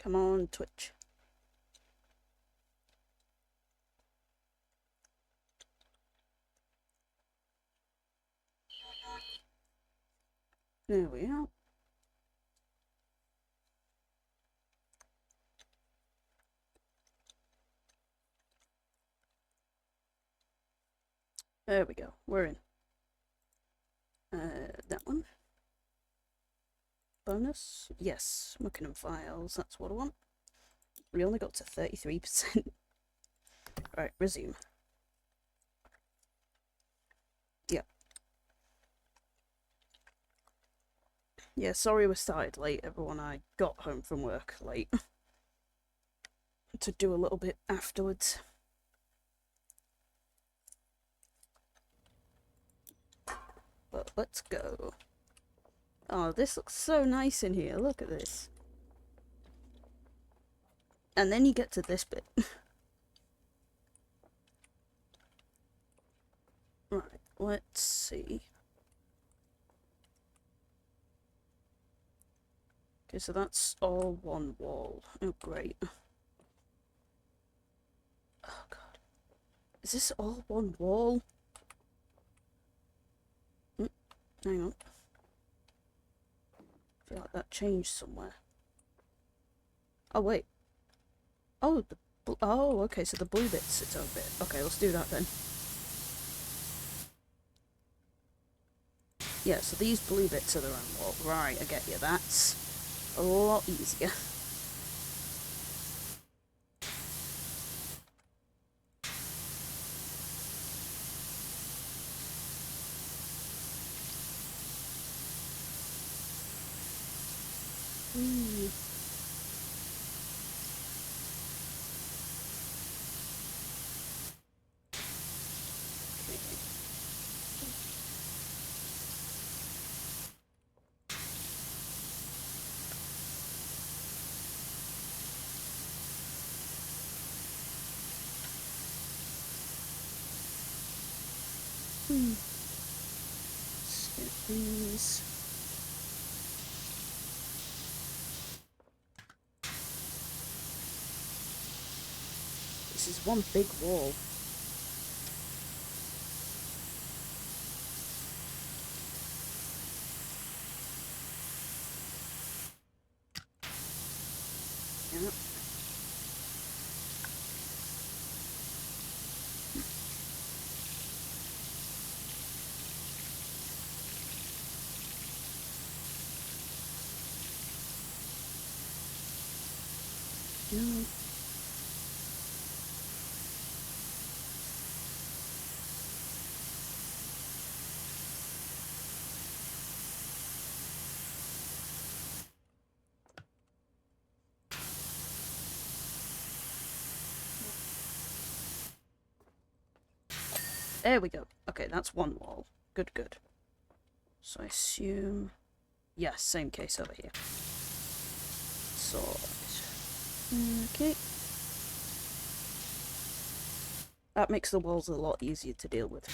Come on, Twitch. There we are. There we go. We're in. That one. Bonus? Yes. Mechanism files. That's what I want. We only got to 33%. Right, resume. Yep. Yeah, sorry we started late, everyone. I got home from work late. To do a little bit afterwards. But let's go. Oh, this looks so nice in here. Look at this. And then you get to this bit. Right, let's see. Okay, so that's all one wall. Oh, great. Oh, God. Is this all one wall? Hang on. I feel like that changed somewhere. Oh, wait. Oh, oh, okay, so the blue bit's its own bit. Okay, let's do that then. Yeah, so these blue bits are their own wall. Right, I get you. That's a lot easier. Let's get these. This is one big wall. Yep. Yep. There we go. Okay, that's one wall. Good, good. So I assume... yeah, same case over here. So... okay. That makes the walls a lot easier to deal with.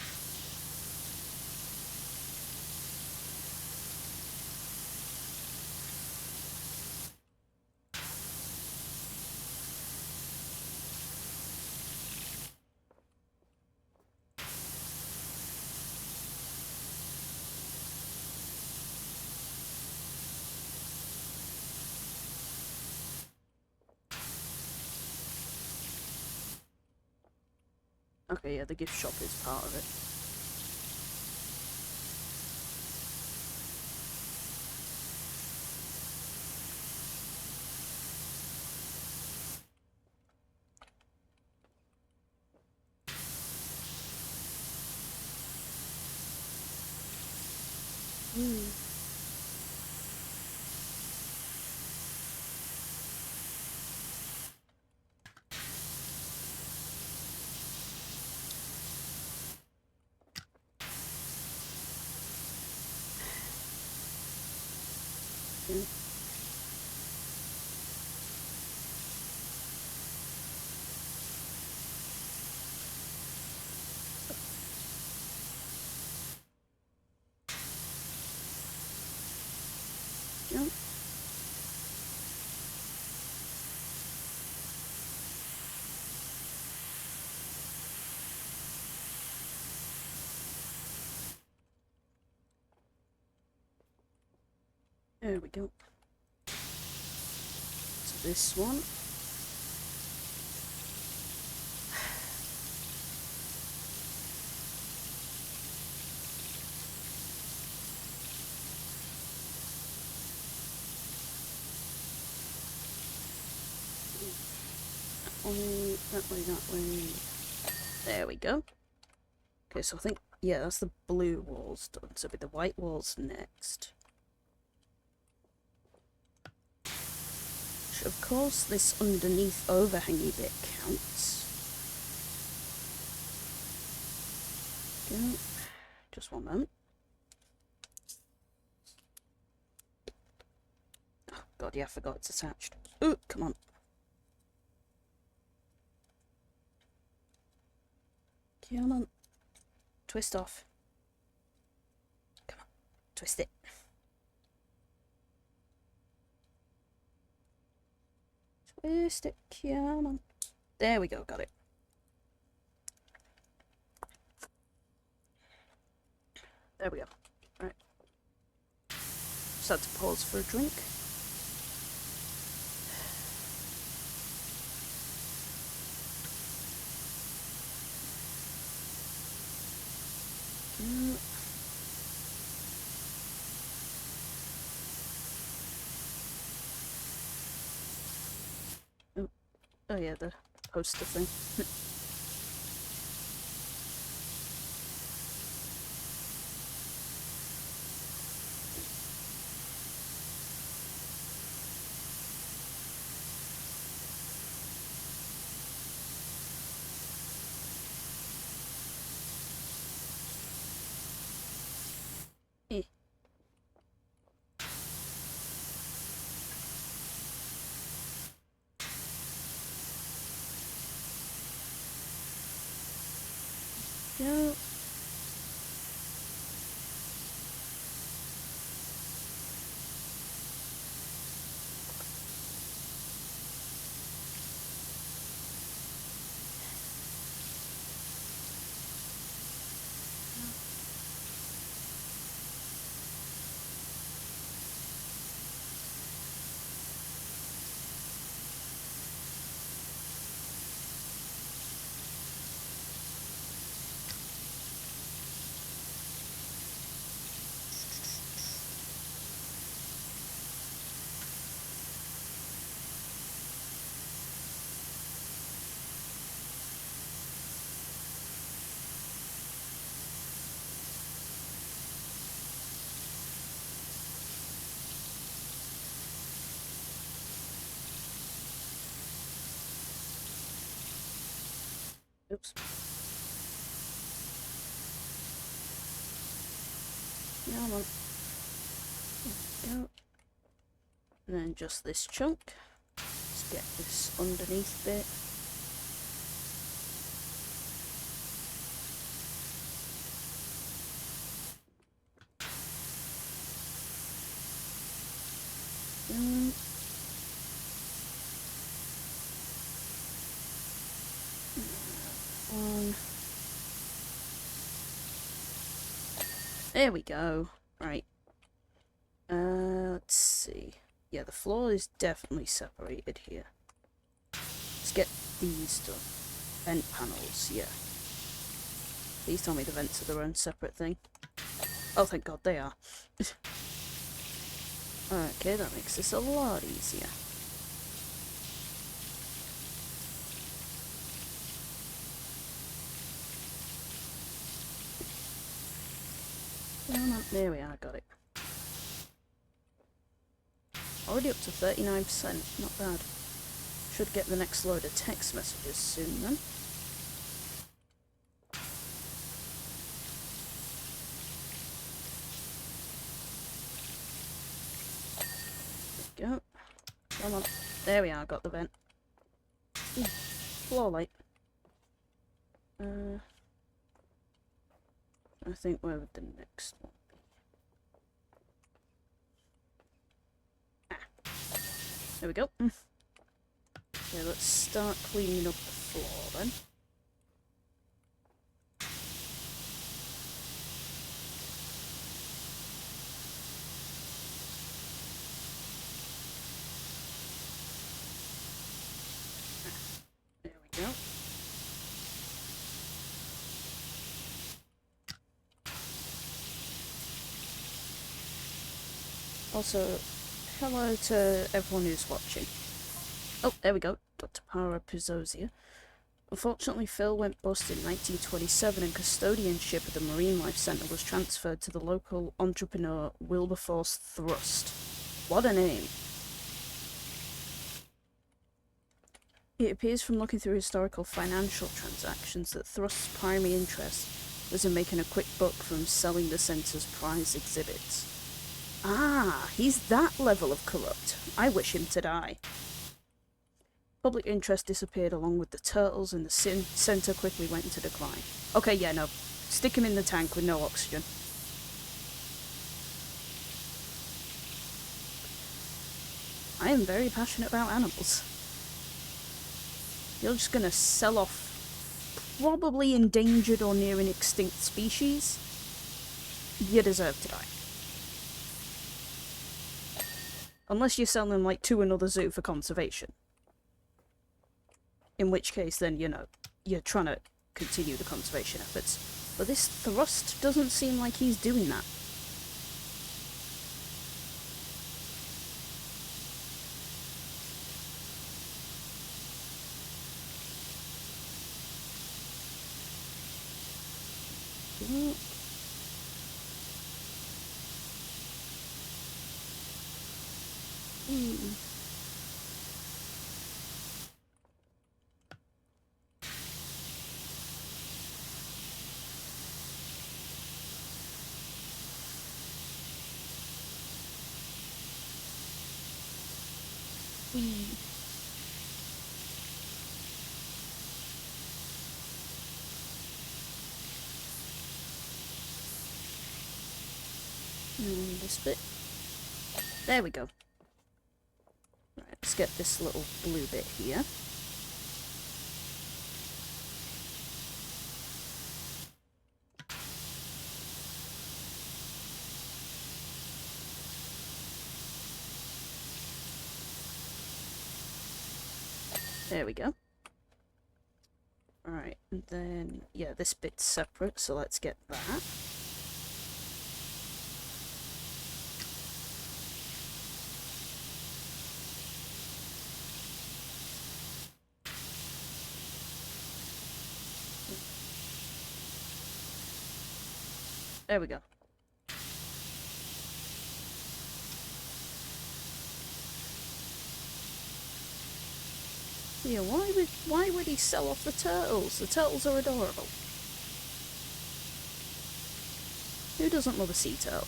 Okay, yeah, the gift shop is part of it. There we go. So this one. That way, that way. There we go. Okay, so I think, yeah, that's the blue walls done. So it'll be the white walls next. Which, of course, this underneath overhangy bit counts. Go. Just one moment. Oh, God, yeah, I forgot it's attached. Ooh, come on. Come on. Twist off. Come on. Twist it. Twist it. Come on. There we go. Got it. There we go. Right. Just had to pause for a drink. Oh yeah, the poster thing. Eh. Go. Oops. Come on. Go. And then just this chunk. Let's get this underneath bit. There we go. Right. Let's see. Yeah, the floor is definitely separated here. Let's get these done. Vent panels, yeah. Please tell me the vents are their own separate thing. Oh, thank God they are. Okay, that makes this a lot easier. There we are, got it. Already up to 39%, not bad. Should get the next load of text messages soon then. There we go. Come on. There we are, got the vent. Floor light. I think where would the next one be? Ah. There we go. Okay, let's start cleaning up the floor then. Yep. Also, hello to everyone who's watching. Oh, there we go. Dr. Para Pizzozia. Unfortunately, Phil went bust in 1927 and custodianship of the Marine Life Centre was transferred to the local entrepreneur Wilberforce Thrust. What a name. It appears from looking through historical financial transactions that Thrust's primary interest was in making a quick buck from selling the centre's prize exhibits. Ah, he's that level of corrupt. I wish him to die. Public interest disappeared along with the turtles and the centre quickly went into decline. Okay, yeah, no. Stick him in the tank with no oxygen. I am very passionate about animals. You're just gonna sell off probably endangered or near an extinct species? You deserve to die. Unless you're selling them, like, to another zoo for conservation. In which case, then, you know, you're trying to continue the conservation efforts. But this Thrust doesn't seem like he's doing that. And this bit. There we go. Right, let's get this little blue bit here. There we go. Alright, and then, yeah, this bit's separate, so let's get that. There we go. Yeah, why would he sell off the turtles? The turtles are adorable. Who doesn't love a sea turtle?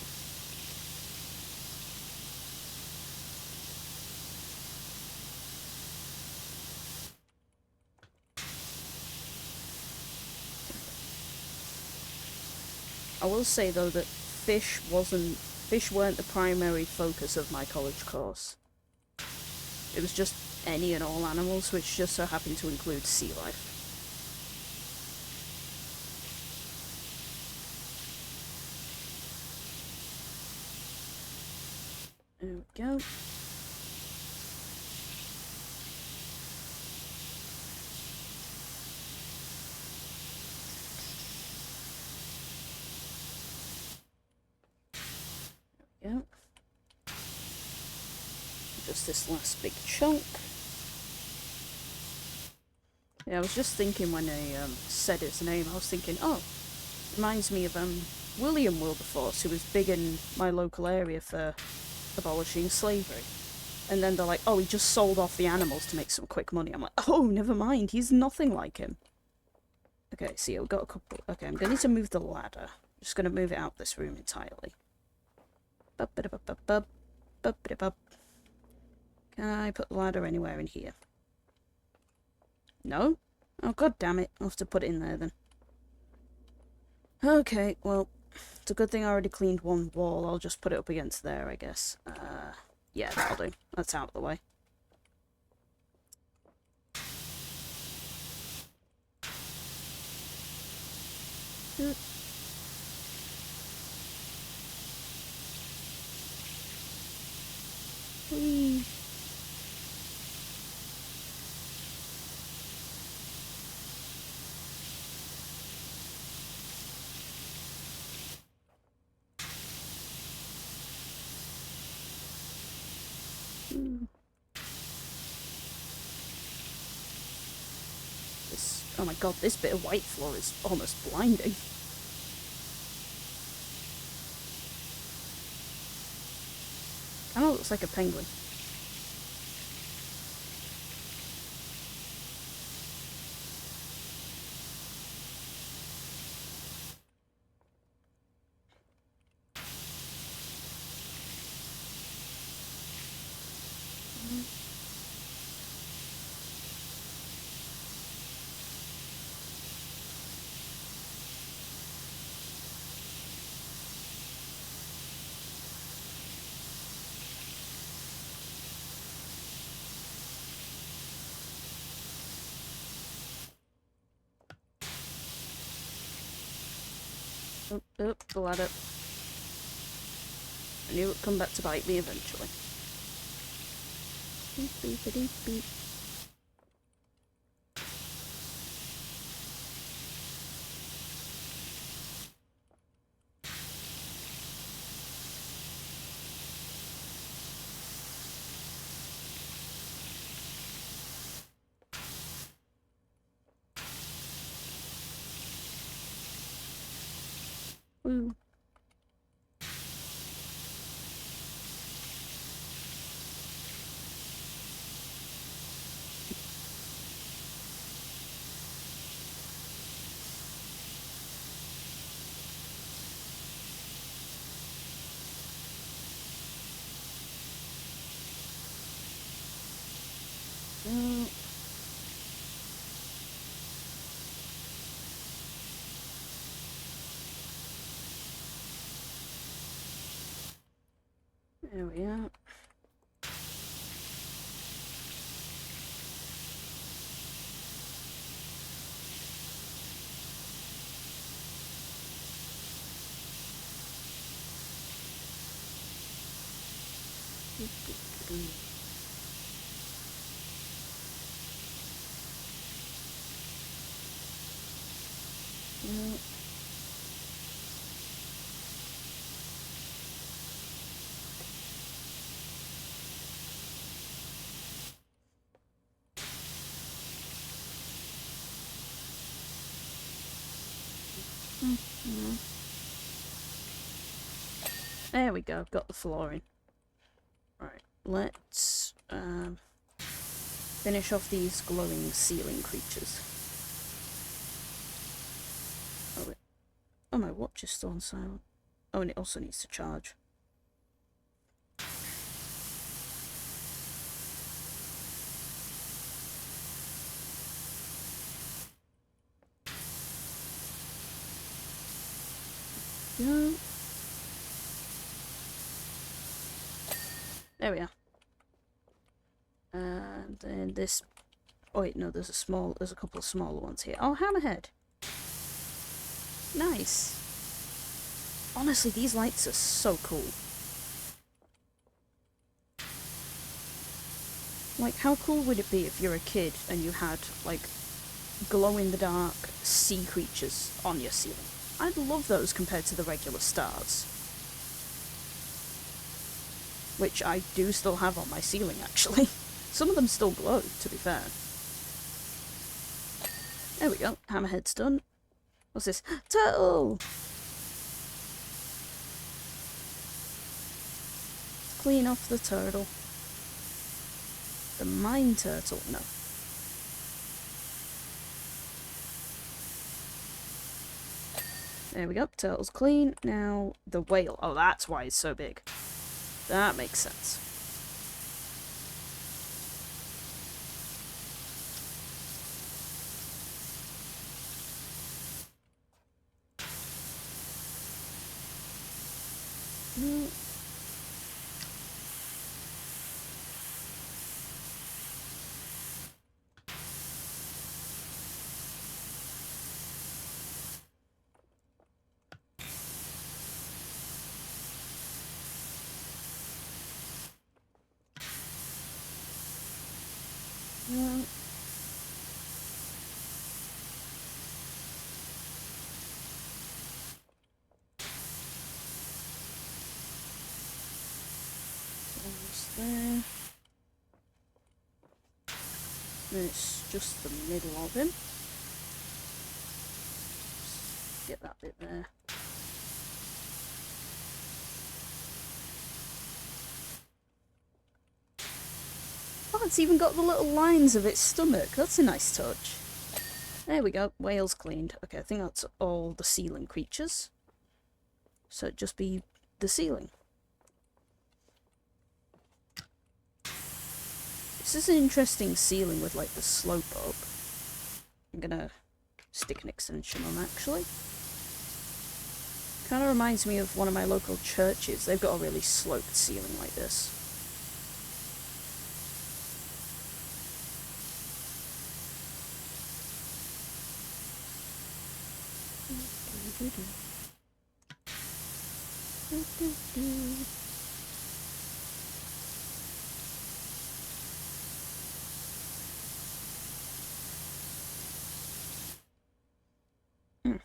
I will say though that fish weren't the primary focus of my college course. It was just any and all animals, which just so happened to include sea life. There we go. There we go. Just this last big chunk. Yeah, I was just thinking when I said his name, I was thinking, oh, reminds me of William Wilberforce, who was big in my local area for abolishing slavery. And then they're like, oh, he just sold off the animals to make some quick money. I'm like, oh, never mind, he's nothing like him. Okay, see, we've got a couple. Okay, I'm going to need to move the ladder. I'm just going to move it out this room entirely. Can I put the ladder anywhere in here? No? Oh, god damn it. I'll have to put it in there then. Okay, well, it's a good thing I already cleaned one wall. I'll just put it up against there, I guess. Yeah, that'll do. That's out of the way. Whee! Oh my god, this bit of white floor is almost blinding. Kinda looks like a penguin. Oh, oh, the ladder. I knew it would come back to bite me eventually. Beep, beep, beep, beep. Woo. Oh. There we are. Yeah. There we go, got the flooring. Right, let's finish off these glowing ceiling creatures. Oh, wait. Oh, my watch is still on silent. Oh, and it also needs to charge. Yeah. There we are. And then this... Oh wait, no, there's a couple of smaller ones here. Oh, hammerhead! Nice! Honestly, these lights are so cool. Like, how cool would it be if you're a kid and you had, like, glow-in-the-dark sea creatures on your ceiling? I'd love those compared to the regular stars. Which I do still have on my ceiling, actually. Some of them still glow, to be fair. There we go, hammerhead's done. What's this? Turtle! Clean off the turtle. The mine turtle, no. There we go, turtle's clean. Now, the whale. Oh, that's why it's so big. That makes sense. Yeah. Almost there. It's just the middle of him. get that bit there. Oh, it's even got the little lines of its stomach. That's a nice touch. There we go. Whales cleaned. Okay, I think that's all the ceiling creatures. So it'd just be the ceiling. This is an interesting ceiling with like the slope up. I'm gonna stick an extension on actually. Kind of reminds me of one of my local churches. They've got a really sloped ceiling like this. Hmm.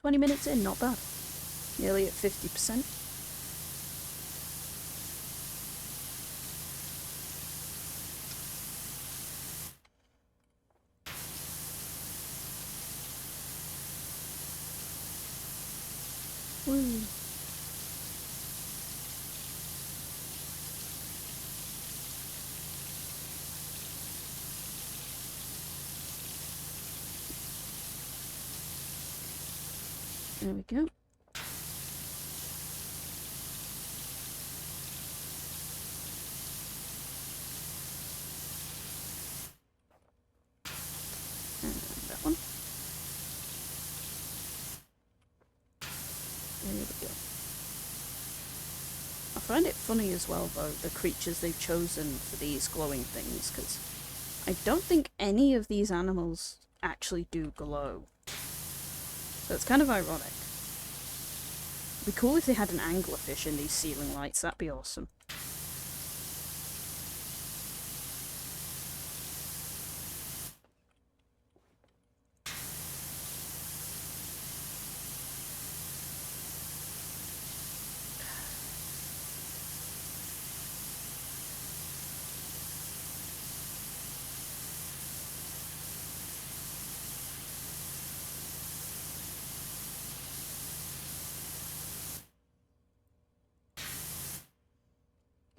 20 minutes in, not bad. Nearly at 50%. Woo. There we go. And that one. There we go. I find it funny as well though, the creatures they've chosen for these glowing things, because I don't think any of these animals actually do glow. So it's kind of ironic. It'd be cool if they had an anglerfish in these ceiling lights, that'd be awesome.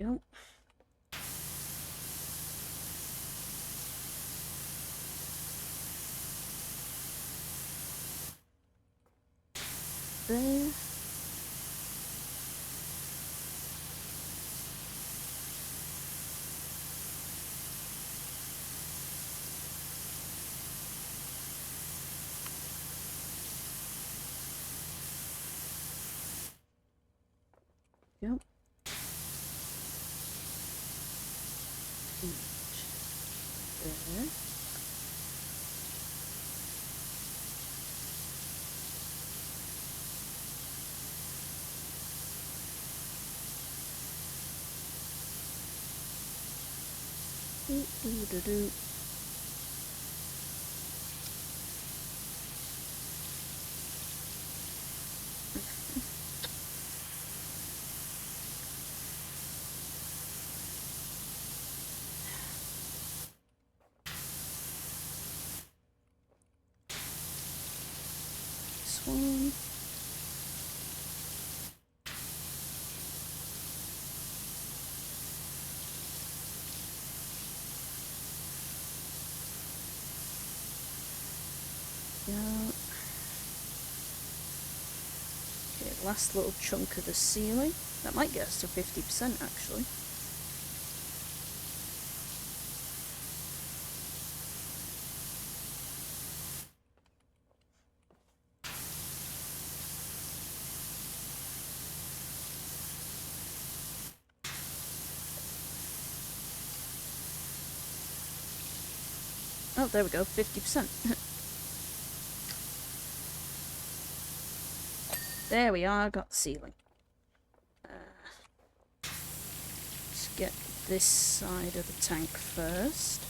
Yep. There. Yep. There. Do. This one. Yeah. Okay, last little chunk of the ceiling. That might get us to 50% actually. Oh, there we go, 50%. There we are, got the ceiling. Let's get this side of the tank first.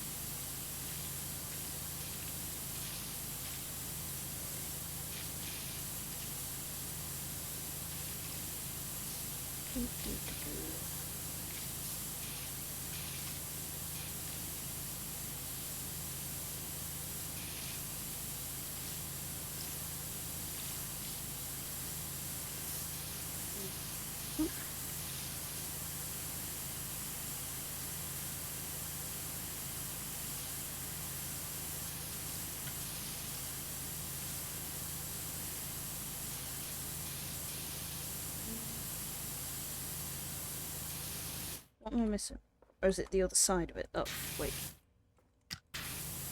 What am I missing? Or is it the other side of it? Oh, wait.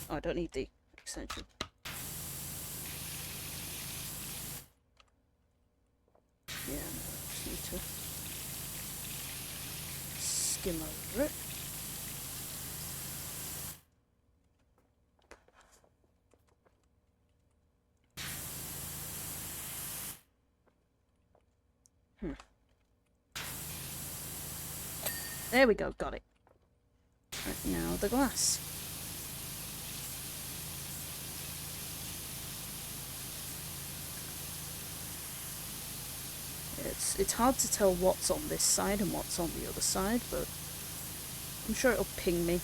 Oh, I don't need the extension. Yeah, no, I just need to skim over it. There we go, got it. Right, now the glass. It's hard to tell what's on this side and what's on the other side, but I'm sure it'll ping me.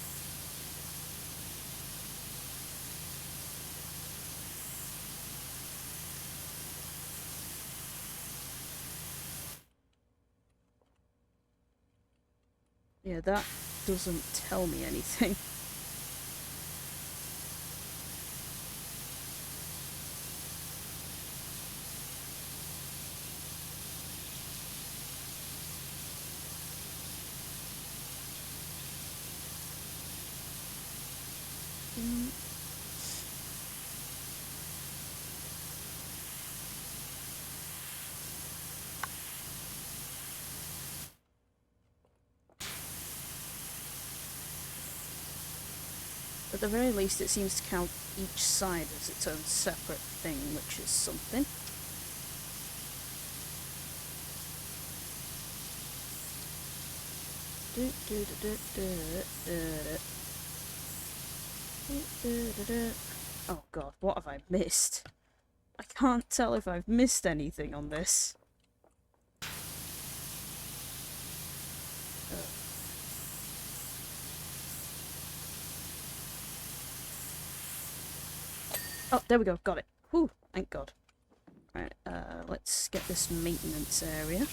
Yeah, that doesn't tell me anything. At the very least, it seems to count each side as its own separate thing, which is something. Oh god, what have I missed? I can't tell if I've missed anything on this. Oh, there we go, got it. Whew, thank god. Right, let's get this maintenance area.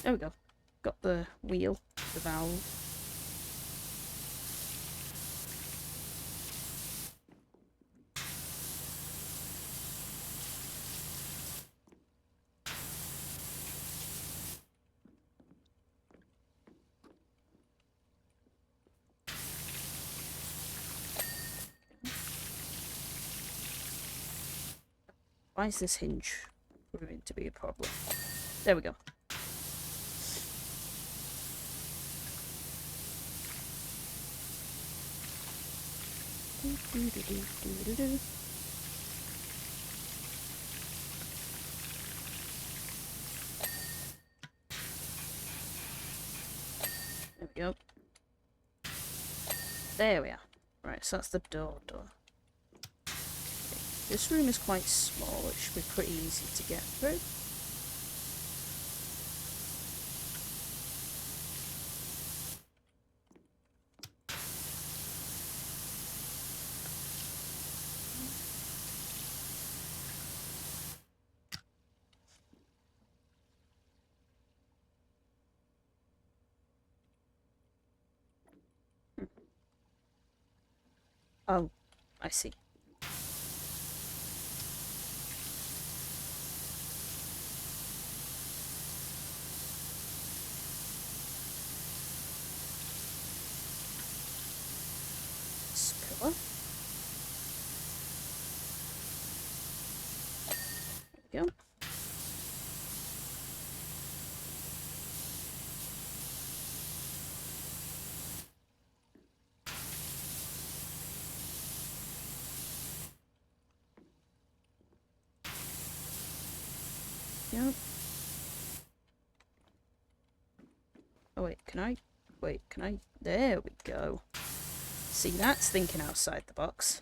There we go. Got the wheel, the valve. Why is this hinge proving to be a problem? There we go. There we go. There we are. Right, so that's the door done. Okay. This room is quite small, it should be pretty easy to get through. Oh, I see. This pillar. There we go. Yep. Oh wait, can I? Wait, can I? There we go. See, that's thinking outside the box.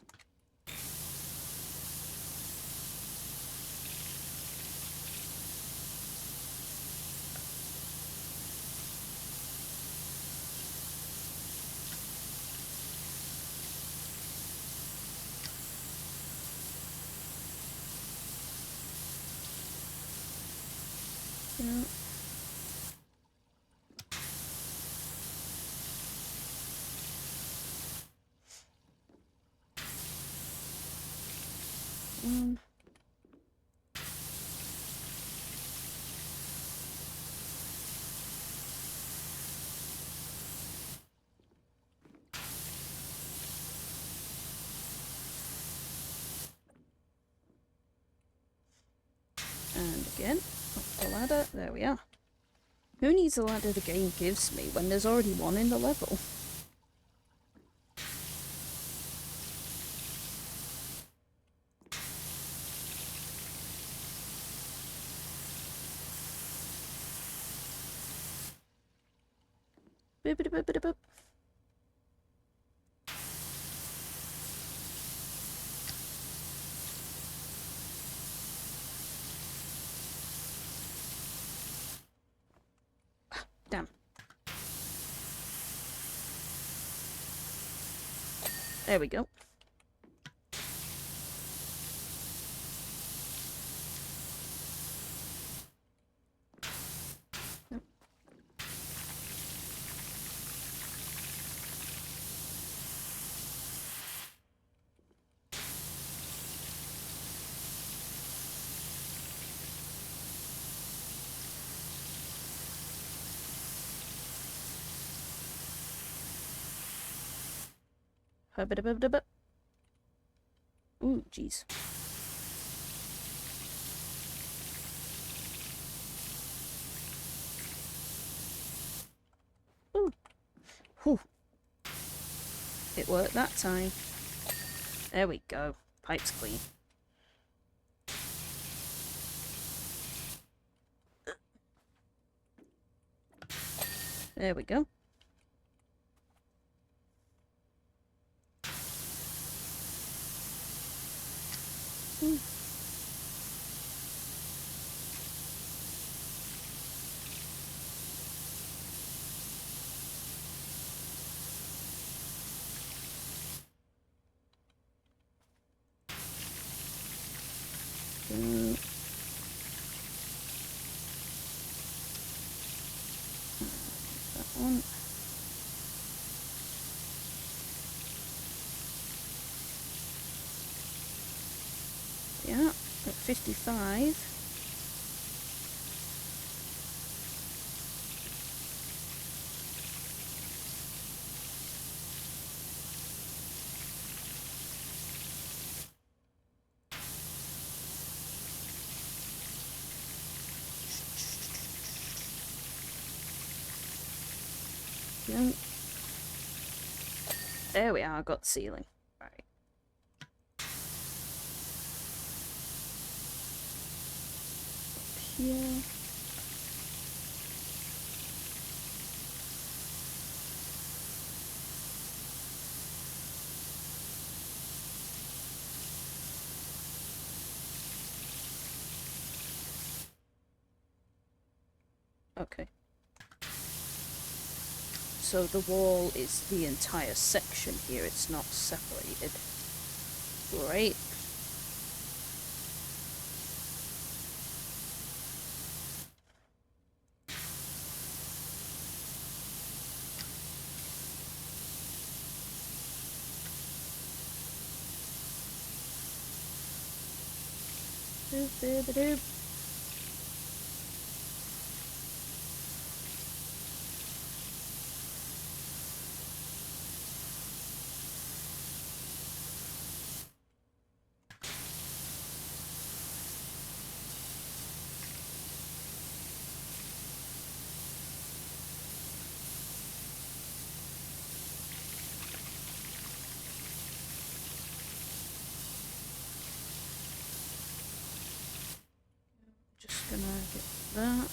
again. Up the ladder. There we are. Who needs a ladder the game gives me when there's already one in the level? Boop-a-doop-a-doop-a-doop. Damn. There we go. Nope. Hubba-dubba-dubba. Ooh, jeez. Ooh. Whew. It worked that time. There we go. Pipe's clean. There we go. Ooh. That one. Yeah, at 55. No. There we are, I got the ceiling. Right. Up here. Okay. So the wall is the entire section here, it's not separated. Great. Doop, doop, doop. Just gonna get that.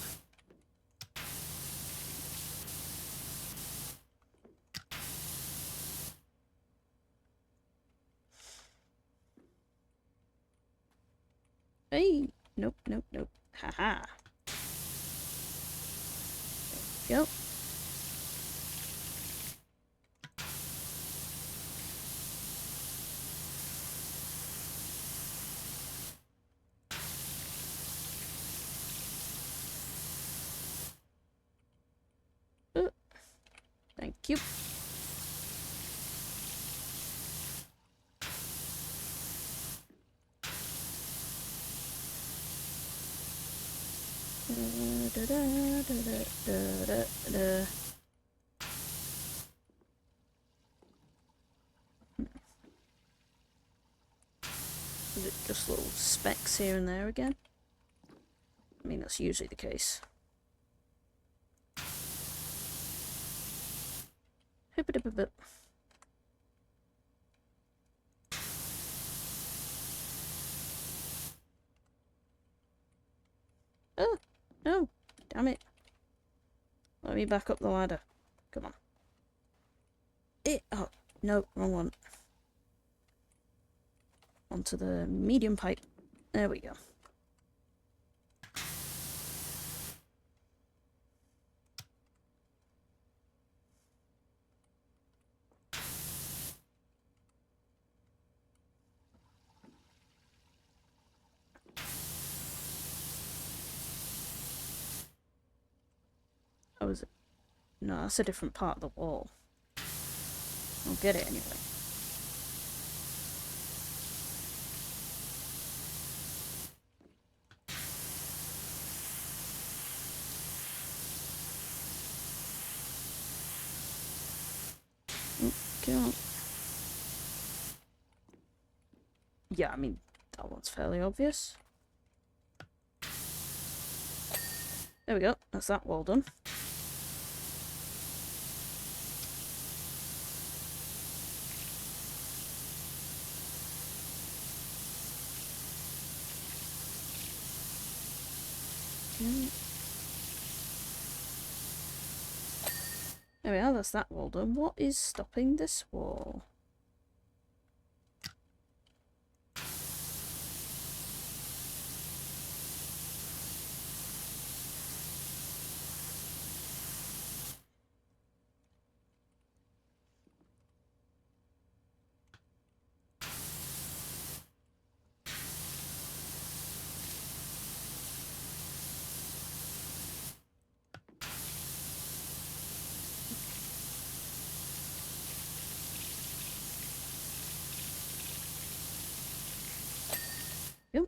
Hey! Nope, nope, nope. Haha. There we go. Thank you. Da, da, da, da, da, da, da. Is it just little specks here and there again? I mean, that's usually the case. Hip-a-dip-a-bip. Oh, no. Damn it. Let me back up the ladder. Come on. Oh, no, wrong one. Onto the medium pipe. There we go. Oh, is it? No, that's a different part of the wall. I'll get it anyway. Come on. Yeah, I mean, that one's fairly obvious. There we go, that's that wall done. There we are, that's that wall done. What is stopping this wall? Yep.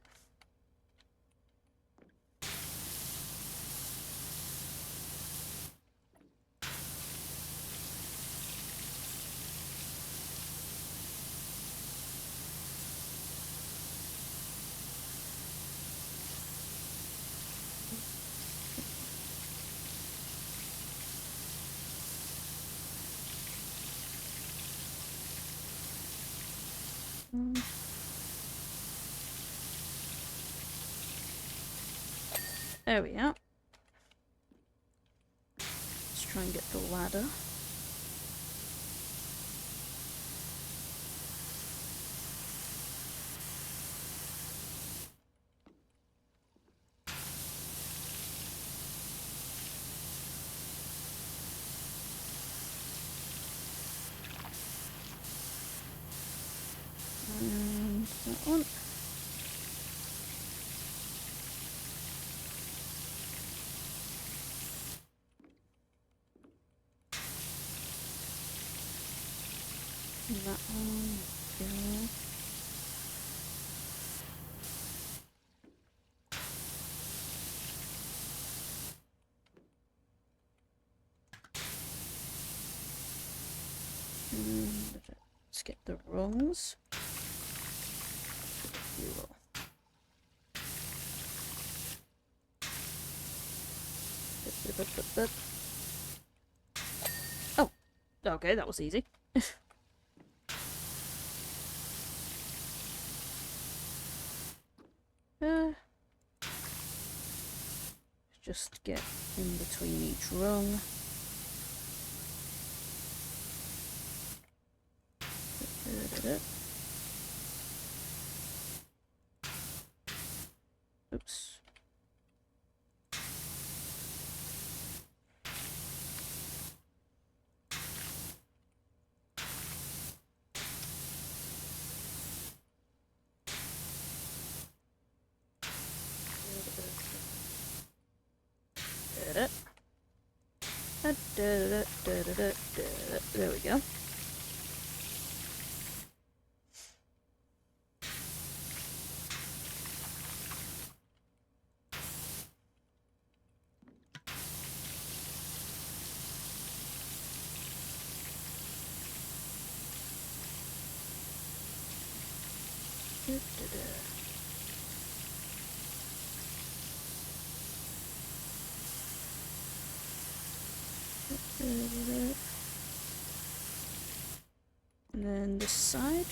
There we are. Let's try and get the ladder. And that one. And that one. Go. And let's get the rungs. Fuel. Oh, okay, that was easy. Just get in between each rung. Oops. There we go. this side.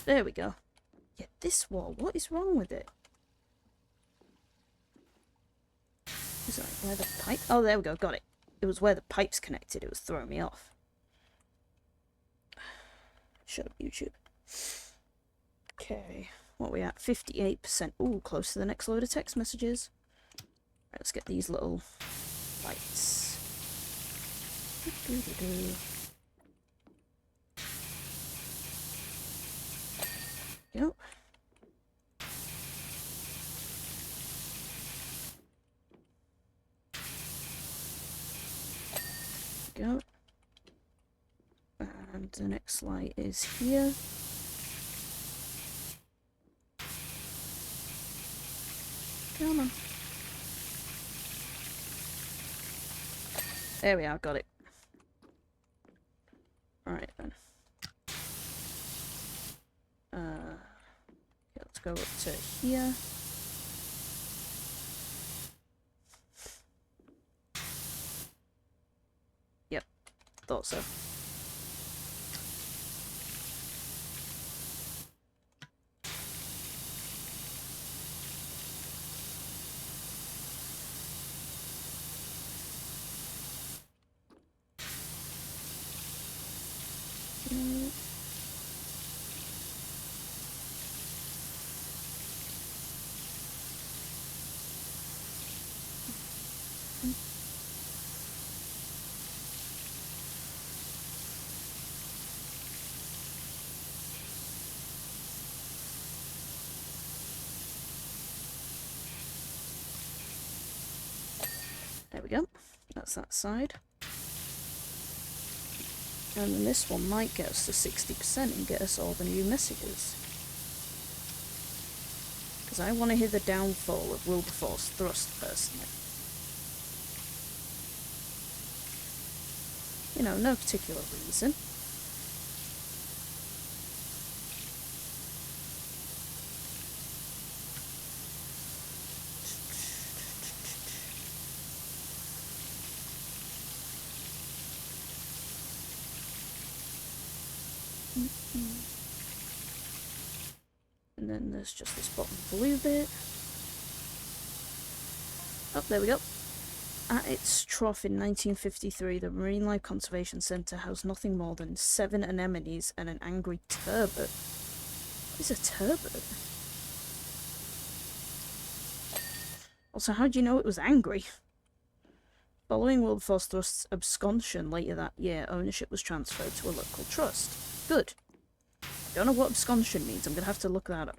There we go. Yeah, this wall, what is wrong with it? Is it like where the pipe? Oh, there we go, got it. It was where the pipes connected, it was throwing me off. Shut up, YouTube. Okay, what are we at? 58%. Ooh, close to the next load of text messages. Right, let's get these little lights. Go. Go. And the next light is here. Come on. There we are, got it. Alright then. Okay, let's go up to here. Yep, thought so. There we go. That's that side. And then this one might get us to 60% and get us all the new messages. Because I want to hear the downfall of Wilberforce Thrust, personally. You know, no particular reason. And then there's just this bottom blue bit. Oh, there we go. At its trough in 1953, the Marine Life Conservation Centre housed nothing more than 7 anemones and an angry turbot. What is a turbot? Also, how do you know it was angry? Following Wilberforce Thrust's absconsion later that year, ownership was transferred to a local trust. Good. I don't know what absconsion means, I'm going to have to look that up.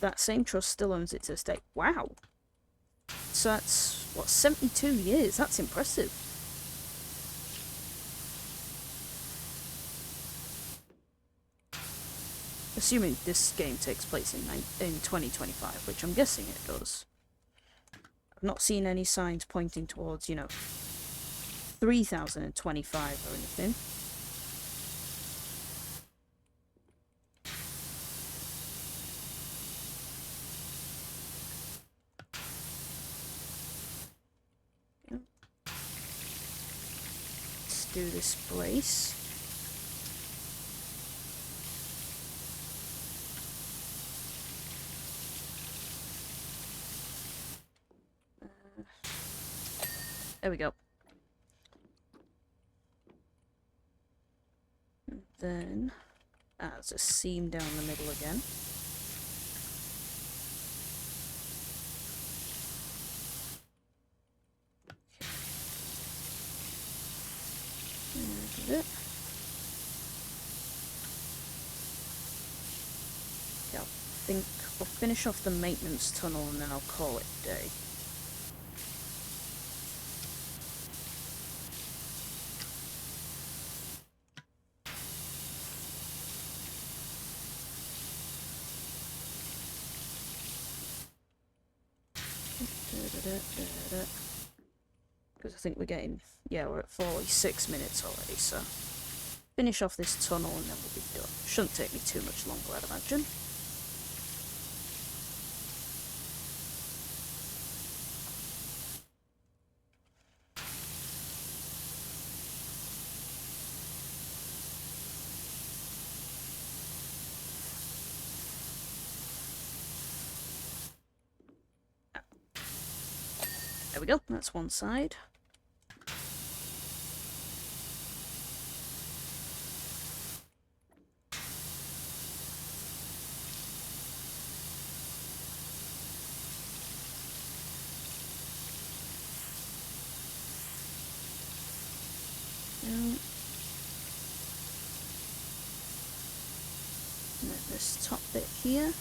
That same trust still owns it to this day. Wow! So that's, what, 72 years? That's impressive. Assuming this game takes place in 2025, which I'm guessing it does. I've not seen any signs pointing towards, you know, 3025 or anything. Let's do this brace. There we go. And then, there's a seam down the middle again. There's it. Okay, I think we'll finish off the maintenance tunnel and then I'll call it a day. because I think we're getting, yeah, we're at 46 minutes already, so finish off this tunnel and then we'll be done. Shouldn't take me too much longer, I'd imagine. There we go, that's one side. And then this top bit here.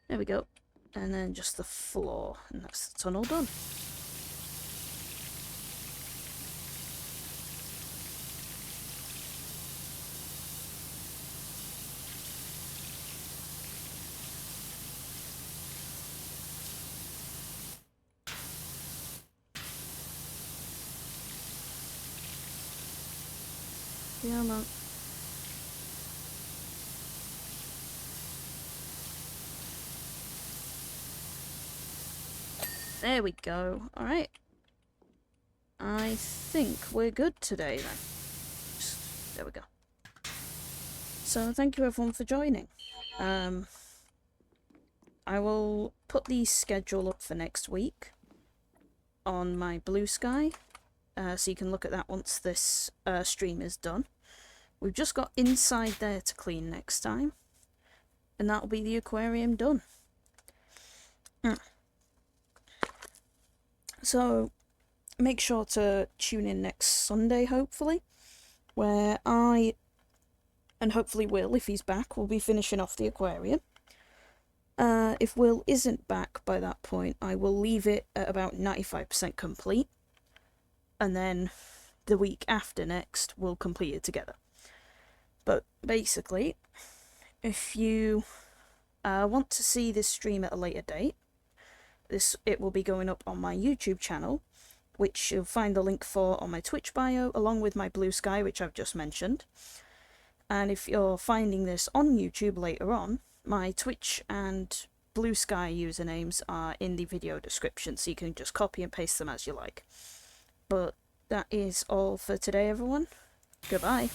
There we go. And then just the floor, and that's the tunnel done. Yeah, man. There we go. Alright. I think we're good today then. There we go. So thank you everyone for joining. I will put the schedule up for next week on my Bluesky, so you can look at that once this stream is done. We've just got inside there to clean next time, and that'll be the aquarium done. So make sure to tune in next Sunday, hopefully, where I, and hopefully Will, if he's back, will be finishing off the aquarium. If Will isn't back by that point, I will leave it at about 95% complete, and then the week after next, we'll complete it together. But basically, if you want to see this stream at a later date, it will be going up on my YouTube channel, which you'll find the link for on my Twitch bio, along with my Bluesky, which I've just mentioned. And if you're finding this on YouTube later on, my Twitch and Bluesky usernames are in the video description, so you can just copy and paste them as you like. But that is all for today, everyone. Goodbye.